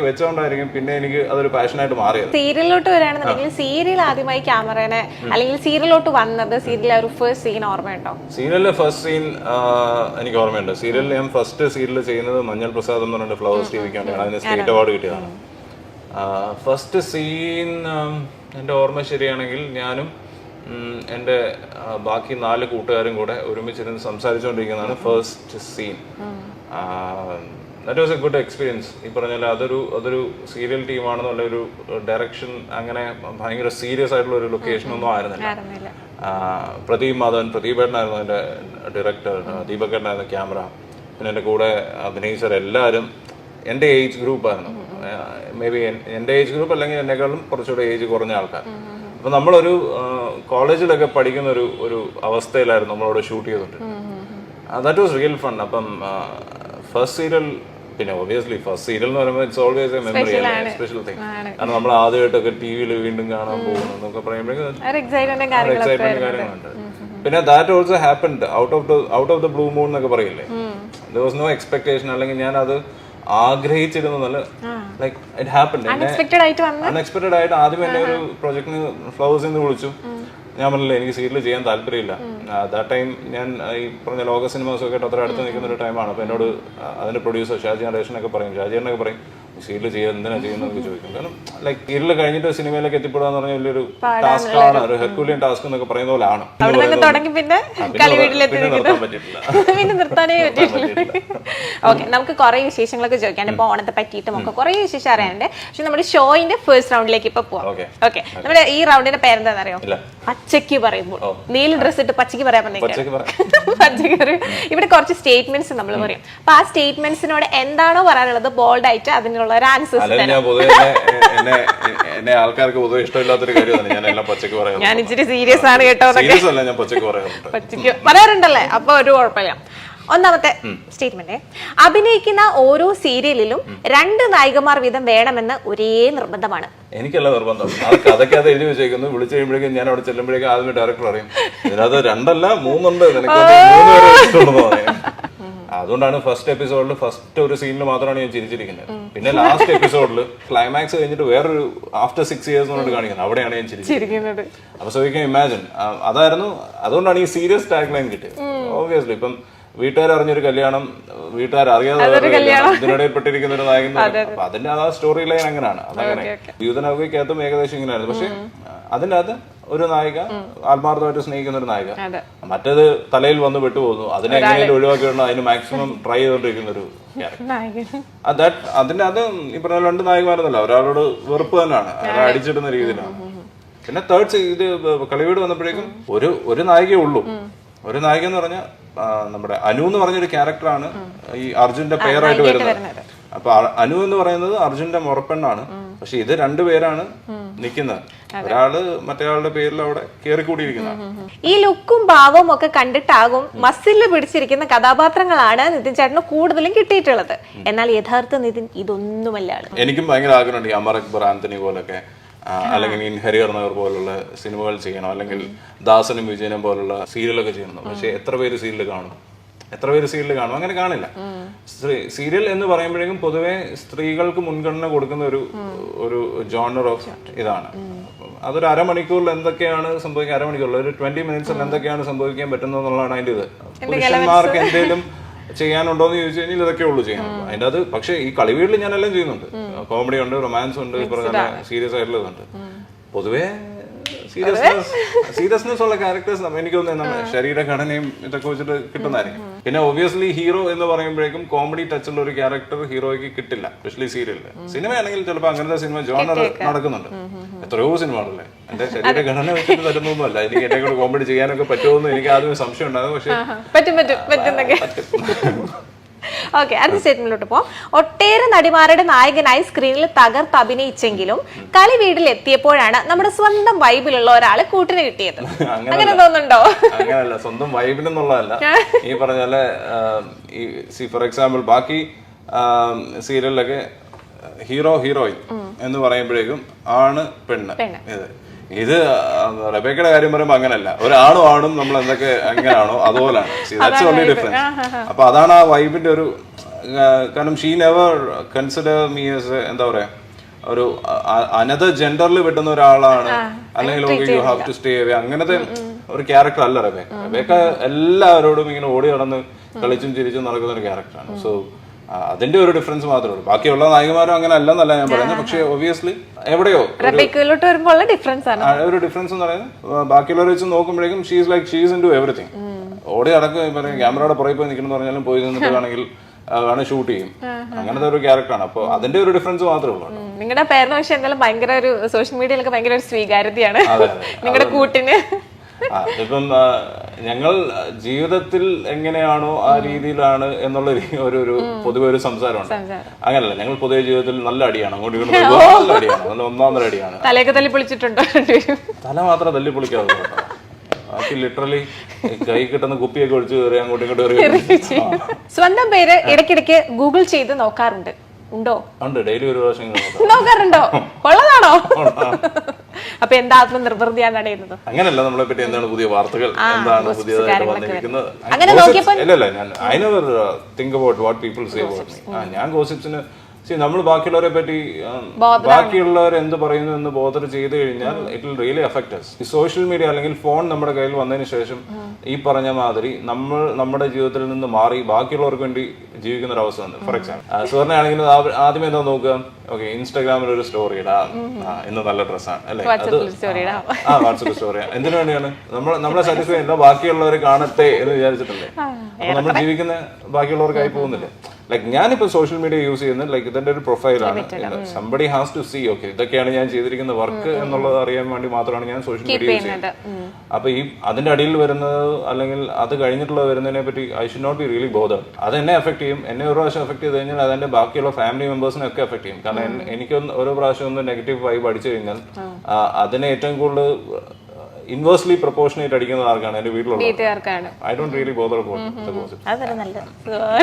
വെച്ചോണ്ടായിരിക്കും പിന്നെ എനിക്ക് അതൊരു പാഷനായിട്ട് മാറിയത്. സീരിയലിലോട്ട് വരികയാണെന്നുണ്ടെങ്കിൽ സീരിയൽ ആദ്യമായി ക്യാമറനെ അല്ലെങ്കിൽ സീരിയലിലോട്ട് വന്നത് സീരിയൽ ഒരു ഫസ്റ്റ് സീൻ ഓർമ്മയുണ്ടോ? സീരിയലിലെ ഫസ്റ്റ് സീൻ എനിക്ക് ഓർമ്മയുണ്ട്. സീരിയലിൽ ഞാൻ ഫസ്റ്റ് സീരിയൽ ചെയ്യുന്നത് മഞ്ഞൾ പ്രസാദം എന്ന് പറഞ്ഞിട്ട് ഫ്ലവേഴ്സ് ടിവിക്ക് വേണ്ടിയാണ്. അതിന് സ്റ്റേറ്റ് അവാർഡ് കിട്ടിയതാണ്. ഫസ്റ്റ് സീൻ എൻ്റെ ഓർമ്മ ശരിയാണെങ്കിൽ ഞാനും എൻ്റെ ബാക്കി 4 കൂട്ടുകാരും കൂടെ ഒരുമിച്ചിരുന്ന് സംസാരിച്ചുകൊണ്ടിരിക്കുന്നതാണ് first scene. That was a good experience. ഈ പറഞ്ഞാൽ അതൊരു സീരിയൽ ടീമാണെന്നുള്ള ഒരു ഡയറക്ഷൻ അങ്ങനെ ഭയങ്കര സീരിയസ് ആയിട്ടുള്ള ഒരു ലൊക്കേഷനൊന്നും ആയിരുന്നില്ല. പ്രദീപേട്ടനായിരുന്നു എൻ്റെ ഡയറക്ടർ, ദീപക്കേട്ടനായിരുന്നു ക്യാമറ, പിന്നെ എൻ്റെ കൂടെ അഭിനയിച്ചവർ എല്ലാവരും എൻ്റെ ഏജ് ഗ്രൂപ്പായിരുന്നു. മേ ബി എൻ്റെ ഏജ് ഗ്രൂപ്പ് അല്ലെങ്കിൽ എന്നെക്കാളും കുറച്ചുകൂടെ ഏജ് കുറഞ്ഞ ആൾക്കാർ. അപ്പം നമ്മളൊരു കോളേജിലൊക്കെ പഠിക്കുന്ന ഒരു അവസ്ഥയിലായിരുന്നു നമ്മളവിടെ ഷൂട്ട് ചെയ്തിട്ട്. That was real fun. അപ്പം ഫസ്റ്റ് സീരിയൽ, പിന്നെ ഒബിയസ്ലി ഫസ്റ്റ് സീരിയൽ എന്ന് പറയുമ്പോൾ it's always A memory, special thing. കാരണം നമ്മൾ ആദ്യമായിട്ടൊക്കെ ടി വിയിൽ വീണ്ടും കാണാൻ പോകുന്നു എന്നൊക്കെ പറയുമ്പോഴേക്കും എക്സൈറ്റ്മെന്റ് കാര്യങ്ങളുണ്ട്. പിന്നെ that also happened out of the blue moon എന്നൊക്കെ പറയില്ലേ. ദർ വാസ് നോ എക്സ്പെക്ടേഷൻ, അല്ലെങ്കിൽ ഞാൻ അത് ആഗ്രഹിച്ചിരുന്നല്ല, ലൈക്ക് ഇറ്റ് ഹാപ്പൻഡ്. അൺഎക്സ്പെക്ടഡ് ആയിട്ട് ആദ്യം എന്നെ ഒരു പ്രൊജക്ടിന് ഫ്ലവേഴ്സിൽ നിന്ന് വിളിച്ചു. ഞാൻ പറഞ്ഞില്ല എനിക്ക് സീരിയൽ ചെയ്യാൻ താല്പര്യമില്ല. ദാറ്റ് ടൈം ഞാൻ ഈ പറഞ്ഞ ലോക സിനിമാസൊക്കെ ആയിട്ട് അത്ര അടുത്ത് നിൽക്കുന്ന ഒരു ടൈമാണ്. അപ്പോൾ എന്നോട് അതിന്റെ പ്രൊഡ്യൂസർ ഷാജി നടേഷനൊക്കെ പറയും സീരിയൽ ചെയ്യാൻ എന്തിനാ ചെയ്യുന്നതൊക്കെ ചോദിക്കും. കാരണം ലൈക്ക് സീരിയൽ കഴിഞ്ഞിട്ട് സിനിമയിലേക്ക് എത്തിപ്പെടുക എന്ന് പറഞ്ഞാൽ വലിയൊരു ടാസ്ക് ആണ്, ഒരു ഹെർക്കുലിയൻ ടാസ്ക് എന്നൊക്കെ പറയുന്ന പോലെ ആണ്. ഓക്കെ, നമുക്ക് കുറെ വിശേഷങ്ങളൊക്കെ ചോദിക്കാണ്ട് ഇപ്പൊ ഓണത്തെ പറ്റിയിട്ടും ഒക്കെ കുറെ വിശേഷം അറിയാനുണ്ട്. പക്ഷെ നമ്മുടെ ഷോയിന്റെ ഫസ്റ്റ് റൗണ്ടിലേക്ക് ഇപ്പൊ പോവാം. ഓക്കെ, നമ്മുടെ ഈ റൗണ്ടിന്റെ പേരെന്താണെന്ന് അറിയോ? പച്ചക്ക് പറയുമ്പോൾ നീല ഡ്രസ് ഇട്ട് പച്ചക്ക് പറയാൻ പച്ചക്ക്. ഇവിടെ കുറച്ച് സ്റ്റേറ്റ്മെന്റ്സ് നമ്മൾ പറയും. അപ്പൊ ആ സ്റ്റേറ്റ്മെന്റ്സിനോട് എന്താണോ പറയാനുള്ളത് ബോൾഡ് ആയിട്ട് അതിനുള്ള ഒരു ആൻസേഴ്സ്. എന്നെ ആൾക്കാർക്ക് പൊതുവെ ഇഷ്ടമില്ലാത്തൊരു കാര്യമാണ് ഞാൻ എല്ലാം പച്ചക്ക് പറയാം. ഞാൻ ഇച്ചിരി സീരിയസ് ആണ് കേട്ടോ. ഞാൻ പച്ചക്ക് പറയാറുണ്ടല്ലേ, അപ്പൊ ഒരു കുഴപ്പമില്ല. ഒന്നാമത്തെ സ്റ്റേറ്റ്മെന്റ്, അഭിനയിക്കുന്ന ഓരോ സീരിയലിലും 2 നായികമാർ വീതം വേണമെന്ന് ഒരേ നിർബന്ധമാണ്. എനിക്കല്ല നിർബന്ധം, അതൊക്കെ അത് എഴുതി വെച്ചേക്കുന്നു. വിളിച്ചു കഴിയുമ്പോഴേക്കും ഞാൻ അവിടെ ചെല്ലുമ്പോഴേക്കും ആദ്യമേ ഡയറക്ടർ പറയും ഇതിനകത്ത് 2 അല്ല 3 ഉണ്ട്, നിനക്ക് 3 പേരെ ഇഷ്ടമുണ്ടെന്ന് പറയും. അതുകൊണ്ടാണ് ഫസ്റ്റ് എപ്പിസോഡിൽ ഫസ്റ്റ് ഒരു സീനിൽ മാത്രമാണ് ഞാൻ ചിരിച്ചിരിക്കുന്നത്. പിന്നെ ലാസ്റ്റ് എപ്പിസോഡിൽ ക്ലൈമാക്സ് കഴിഞ്ഞിട്ട് വേറൊരു ആഫ്റ്റർ 6 years കൊണ്ട് കാണിക്കുന്നത്, അവിടെയാണ് ഞാൻ ചിരിച്ചിരിക്കുന്നത്. അപ്പൊ സോ യു ക്യാൻ ഇമാജിൻ, അതുകൊണ്ടാണ് ഈ സീരിയസ് ടാഗ് ലൈൻ കിട്ടിയത്. ഓബ്വിയസ്ലി ഇപ്പം വീട്ടുകാർ അറിഞ്ഞൊരു കല്യാണം, വീട്ടുകാർ അറിയാതെ ഇതിനിടയിൽപ്പെട്ടിരിക്കുന്ന ഒരു നായകൻ, അപ്പൊ അതിന്റെ ആ സ്റ്റോറി ലൈൻ അങ്ങനെയാണ്. അതങ്ങനെ യൂതനൗകയ്ക്കകത്തും ഏകദേശം ഇങ്ങനെയായിരുന്നു. പക്ഷെ അതിന്റെ അത് ഒരു നായിക ആത്മാർത്ഥമായിട്ട് സ്നേഹിക്കുന്ന ഒരു നായിക, മറ്റേത് തലയിൽ വന്ന് വിട്ടുപോകുന്നു, അതിനെ എങ്ങനെയും ഒഴിവാക്കി വിടണം, അതിന് മാക്സിമം ട്രൈ ചെയ്തോണ്ടിരിക്കുന്ന ഒരു ക്യാരക്ടർ. അതിന്റെ അത് ഈ പറഞ്ഞ 2 നായികമാരെന്നല്ല, ഒരാളോട് വെറുപ്പ് തന്നെയാണ്, അയാളെ അടിച്ചിടുന്ന രീതിയിലാണ്. പിന്നെ തേർഡ് ഇത് കളിവീട് വന്നപ്പോഴേക്കും ഒരു നായികയേ ഉള്ളൂ. ഒരു നായിക എന്ന് പറഞ്ഞാൽ നമ്മുടെ അനു എന്ന് പറഞ്ഞൊരു ക്യാരക്ടറാണ് ഈ അർജുന്റെ പേരായിട്ട് വരുന്നത്. അപ്പൊ അനു എന്ന് പറയുന്നത് അർജുന്റെ മുറപ്പെണ്ണാണ്. പക്ഷെ ഇത് 2 പേരാണ് നിൽക്കുന്നത്, ഒരാള് മറ്റേയാളുടെ പേരിൽ അവിടെ കയറിക്കൂടിയിരിക്കുന്ന. ഈ ലുക്കും ഭാവവും ഒക്കെ കണ്ടിട്ടാകും മസിലിൽ പിടിച്ചിരിക്കുന്ന കഥാപാത്രങ്ങളാണ് നിതിൻ ചേട്ടന് കൂടുതലും കിട്ടിയിട്ടുള്ളത്. എന്നാൽ യഥാർത്ഥ നിതിൻ ഇതൊന്നുമല്ല. എനിക്കും ഭയങ്കര ആഗ്രഹമുണ്ട് ഈ അമർ അക്ബർ ആന്റണി പോലൊക്കെ, അല്ലെങ്കിൽ ഇൻ ഹരിഹർ നഗർ പോലുള്ള സിനിമകൾ ചെയ്യണം, അല്ലെങ്കിൽ ദാസനും വിജയനും പോലുള്ള സീരിയലൊക്കെ ചെയ്യണം. പക്ഷെ എത്ര പേര് സീരിയൽ കാണും? അങ്ങനെ കാണില്ല. സീരിയൽ എന്ന് പറയുമ്പോഴേക്കും പൊതുവെ സ്ത്രീകൾക്ക് മുൻഗണന കൊടുക്കുന്ന ഒരു ജോണർ ഓഫ് ഇതാണ്. അതൊരു അരമണിക്കൂറിൽ എന്തൊക്കെയാണ് സംഭവിക്കുക, അരമണിക്കൂറിൽ ഒരു 20 minutes എന്തൊക്കെയാണ് സംഭവിക്കാൻ പറ്റുന്നത് എന്നുള്ളതാണ് അതിൻ്റെ ഇത്. പുരുഷന്മാർക്ക് എന്തെങ്കിലും ചെയ്യാനുണ്ടോ എന്ന് ചോദിച്ചു കഴിഞ്ഞാൽ ഇതൊക്കെ ഉള്ളൂ ചെയ്യാൻ അതിൻ്റെ അത്. പക്ഷെ ഈ കളിവീട്ടിൽ ഞാനെല്ലാം ചെയ്യുന്നുണ്ട്. കോമഡി ഉണ്ട്, റൊമാൻസ് ഉണ്ട്, പറഞ്ഞ സീരിയസ് ആയിട്ടുള്ളതുണ്ട്. പൊതുവേ സീരിയസ്നെസ് ഉള്ള ക്യാരക്ടേഴ്സ് എനിക്ക് തോന്നുന്നത് നമ്മുടെ ശരീരഘടനയും ഇതൊക്കെ വെച്ചിട്ട് കിട്ടുന്നതായിരിക്കും. പിന്നെ ഒബ്വിയസ്ലി ഹീറോ എന്ന് പറയുമ്പോഴേക്കും കോമഡി ടച്ച് ഉള്ള ഒരു ക്യാരക്ടർ ഹീറോയ്ക്ക് കിട്ടില്ല, സ്പെഷ്യലി സീരിയലില്. സിനിമയാണെങ്കിൽ ചിലപ്പോൾ അങ്ങനത്തെ സിനിമ ജോണർ നടക്കുന്നുണ്ട്, എത്രയോ സിനിമകളല്ലേ. എന്റെ ശരീരഘടന വെച്ചിട്ട് തരുന്നൊന്നുമല്ല, എനിക്ക് എന്നെ കൂടെ കോമഡി ചെയ്യാനൊക്കെ പറ്റുമെന്ന് എനിക്ക് ആദ്യം സംശയം ഉണ്ടാകും. പക്ഷെ ഓക്കെ, അടുത്ത സ്റ്റേറ്റ്മെന്റിലോട്ട് പോവാം. ഒട്ടേറെ നടിമാരുടെ നായകനായി സ്ക്രീനിൽ തകർത്ത് അഭിനയിച്ചെങ്കിലും കളി വീട്ടിൽ എത്തിയപ്പോഴാണ് നമ്മുടെ സ്വന്തം വൈബിലുള്ള ഒരാളെ കൂട്ടിന് കിട്ടിയത്. അങ്ങനെ തോന്നുന്നുണ്ടോ? അങ്ങനെയല്ല, സ്വന്തം വൈബിലെന്നുള്ളതല്ല. ഈ പറഞ്ഞാല് ഫോർ എക്സാമ്പിൾ ബാക്കി സീരിയലിലൊക്കെ ഹീറോ ഹീറോയിൻ എന്ന് പറയുമ്പോഴേക്കും ആണ് പെണ്ണ്. ഇത് റബേക്കയുടെ കാര്യം പറയുമ്പോ അങ്ങനല്ല, ഒരാണും ആണും നമ്മൾ എന്തൊക്കെ എങ്ങനെയാണോ അതുപോലാണ്. That's only difference. അപ്പൊ അതാണ് ആ വൈബിന്റെ ഒരു കാരണം she never consider me as എന്താ പറയാ ഒരു അനദർ ജെൻഡറിൽ വിട്ടുന്ന ഒരാളാണ്, അല്ലെങ്കിൽ you have to stay away, അങ്ങനത്തെ ഒരു ക്യാരക്ടർ അല്ല റബേക്ക. റബേക്ക എല്ലാവരോടും ഇങ്ങനെ ഓടി നടന്ന് കളിച്ചും ചിരിച്ചും നടക്കുന്ന ഒരു ക്യാരക്ടറാണ്. സോ അതിന്റെ ഒരു ഡിഫറൻസ് മാത്രമേ ഉള്ളൂ. ബാക്കിയുള്ള നായികമാരും അങ്ങനെ അല്ലെന്നല്ല ഞാൻ പറയുന്നത്. പക്ഷെ ഒബിയസ്ലി എവിടെയോ റബേക്കയിലോട്ട് വരുമ്പോൾ ഉള്ള ഡിഫറൻസ് ആണ്. ഒരു ഡിഫറൻസ് എന്ന് പറയുന്നത് ബാക്കിയുള്ളവരെ വെച്ച് നോക്കുമ്പോഴേക്കും she's like she's into everything. ഓടി നടക്കും, ക്യാമറയുടെ പുറകെ പോയി നിൽക്കണം പറഞ്ഞാലും പോയി നിന്നിട്ട് വേണമെങ്കിൽ ആണ് ഷൂട്ട് ചെയ്യും. അങ്ങനത്തെ ഒരു ക്യാരക്ടറാണ്. അപ്പോൾ അതിന്റെ ഒരു ഡിഫറൻസ് മാത്രമേ ഉള്ളൂ. നിങ്ങളുടെ പേരിന് പക്ഷെ എന്തായാലും ഭയങ്കര ഒരു സോഷ്യൽ മീഡിയയിലൊക്കെ ഭയങ്കര ഒരു സ്വീകാര്യതയാണ് നിങ്ങളുടെ കൂട്ടിന്. ഇപ്പം ഞങ്ങൾ ജീവിതത്തിൽ എങ്ങനെയാണോ ആ രീതിയിലാണ് എന്നുള്ള ഒരു പൊതുവെ ഒരു സംസാരമുണ്ട്. അങ്ങനല്ല, ഞങ്ങൾ പൊതുവെ ജീവിതത്തിൽ നല്ല അടിയാണ്, അങ്ങോട്ടും ഇങ്ങോട്ടും നല്ല അടിയാണ്, നല്ല ഒന്നാമതൊരു അടിയാണ്. തലയൊക്കെ തല്ലി പൊളിച്ചിട്ടുണ്ടോ? തല മാത്രം തല്ലി പൊളിക്കാതെ ബാക്കി ലിറ്ററലി കൈ കിട്ടുന്ന കുപ്പിയൊക്കെ ഒഴിച്ച് കയറി അങ്ങോട്ടും ഇങ്ങോട്ടും. സ്വന്തം പേര് ഇടയ്ക്കിടയ്ക്ക് ഗൂഗിൾ ചെയ്ത് നോക്കാറുണ്ട് ഉണ്ടോ? ഉണ്ട്, ഡെയിലി ഒരു പ്രാവശ്യം നോക്കാറുണ്ടോ? കൊള്ളതാണോ? അപ്പൊ എന്താ ആത്മനിർവൃതിയാണ് അടയുന്നത്? അങ്ങനല്ല, നമ്മളെ പറ്റി എന്താണ് പുതിയ വാർത്തകൾ, എന്താണ് പുതിയതായിട്ട് വന്നിരിക്കുന്നത്. ഇല്ലല്ല, ഞാൻ I never think about what people say about me. ഞാൻ ഗോസിപ്സിന് നമ്മൾ ബാക്കിയുള്ളവരെ പറ്റി ബാക്കിയുള്ളവർ എന്ത് പറയുന്നു എന്ന് ബോധർ ചെയ്ത് കഴിഞ്ഞാൽ it will really affect us. ഈ സോഷ്യൽ മീഡിയ അല്ലെങ്കിൽ ഫോൺ നമ്മുടെ കയ്യിൽ വന്നതിന് ശേഷം ഈ പറഞ്ഞ മാതിരി നമ്മൾ നമ്മുടെ ജീവിതത്തിൽ നിന്ന് മാറി ബാക്കിയുള്ളവർക്ക് വേണ്ടി ജീവിക്കുന്ന ഒരു അവസ്ഥ ഉണ്ട്. ഫോർ എക്സാമ്പിൾ സുവർണയാണെങ്കിൽ ആദ്യമേ എന്താ നോക്കുക, ഓക്കെ ഇൻസ്റ്റാഗ്രാമിൽ ഒരു സ്റ്റോറി ഇടാം, ഇന്ന് നല്ല ഡ്രസ്സാണ് അല്ലെ, അത് വാട്സപ്പ് സ്റ്റോറി എന്തിനു വേണ്ടിയാണ്? നമ്മളെ സാറ്റിസ്ഫൈ ചെയ്യണ്ട, ബാക്കിയുള്ളവരെ കാണട്ടെ എന്ന് വിചാരിച്ചിട്ടല്ലേ. അപ്പൊ നമ്മൾ ജീവിക്കുന്ന ബാക്കിയുള്ളവർക്കായി പോകുന്നില്ല. ലൈക്ക് ഞാനിപ്പോ സോഷ്യൽ മീഡിയ യൂസ് ചെയ്യുന്നത് ലൈക്ക് ഇതിന്റെ ഒരു പ്രൊഫൈലാണ്. Somebody has to see okay ഇതൊക്കെയാണ് ഞാൻ ചെയ്തിരിക്കുന്ന വർക്ക് എന്നുള്ളത് അറിയാൻ വേണ്ടി മാത്രമാണ് ഞാൻ സോഷ്യൽ മീഡിയ യൂസ് ചെയ്യുന്നത്. അപ്പൊ ഈ അതിന്റെ അടിയിൽ വരുന്നത് അല്ലെങ്കിൽ അത് കഴിഞ്ഞിട്ടുള്ള വരുന്നതിനെ പറ്റി I should not be really bother. അത് എന്നെ എഫക്ട് ചെയ്യും. എന്നെ ഒരു പ്രാവശ്യം എഫക്ട് ചെയ്ത് കഴിഞ്ഞാൽ അതെന്റെ ബാക്കിയുള്ള ഫാമിലി മെമ്പേഴ്സിനെ ഒക്കെ എഫക്ട് ചെയ്യും. കാരണം എനിക്ക് ഓരോ പ്രാവശ്യം ഒന്ന് നെഗറ്റീവ് വൈബ് അടിച്ചു കഴിഞ്ഞാൽ അതിനെ ഏറ്റവും കൂടുതൽ ഇൻവേഴ്സ്ലി പ്രൊപ്പോർഷനേറ്റ് അടിക്കുന്നത് ആർക്കാണ്? എന്റെ വീട്ടിലുള്ള. വീട്ടുകാർക്കാണ്. I don't really bother about the gossip. അതൊരു നല്ല